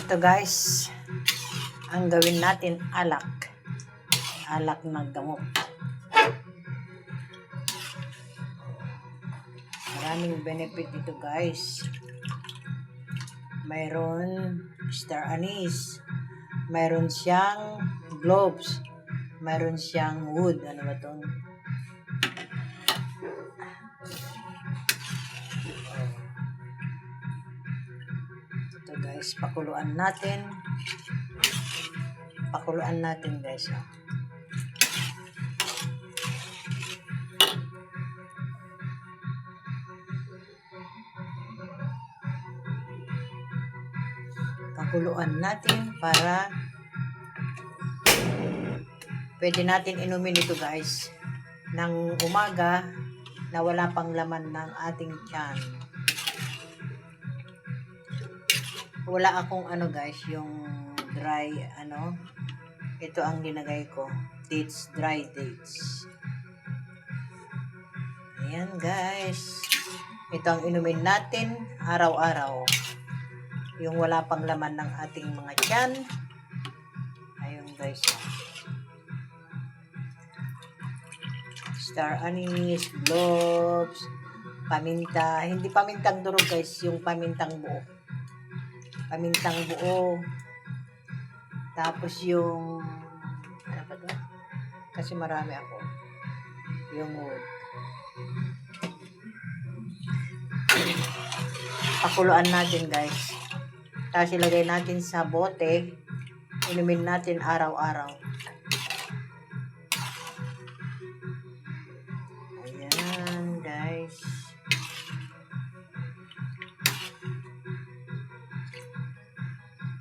Ito guys, ang gawin natin alak. Alak na gamot. Maraming benefit ito guys. Mayroon star anise. Mayroon siyang cloves. Mayroon siyang wood. Ano ba ito? Ito guys, pakuluan natin. Pakuluan natin guys. Pakuluan natin para pwede natin inumin ito guys ng umaga na wala pang laman ng ating tiyan. Wala akong guys, yung dry ito ang linagay ko, dates, dry dates. Ayan guys, ito ang inumin natin araw-araw, yung wala pang laman ng ating mga tiyan. Ayun guys, star anise, cloves, paminta, hindi pamintang durog guys, yung pamintang buo. Pamintang buo. Tapos yung ano pa to? Kasi marami ako. Yung wood. Pakuluan natin guys. Tapos ilagay natin sa bote. Inumin natin araw-araw.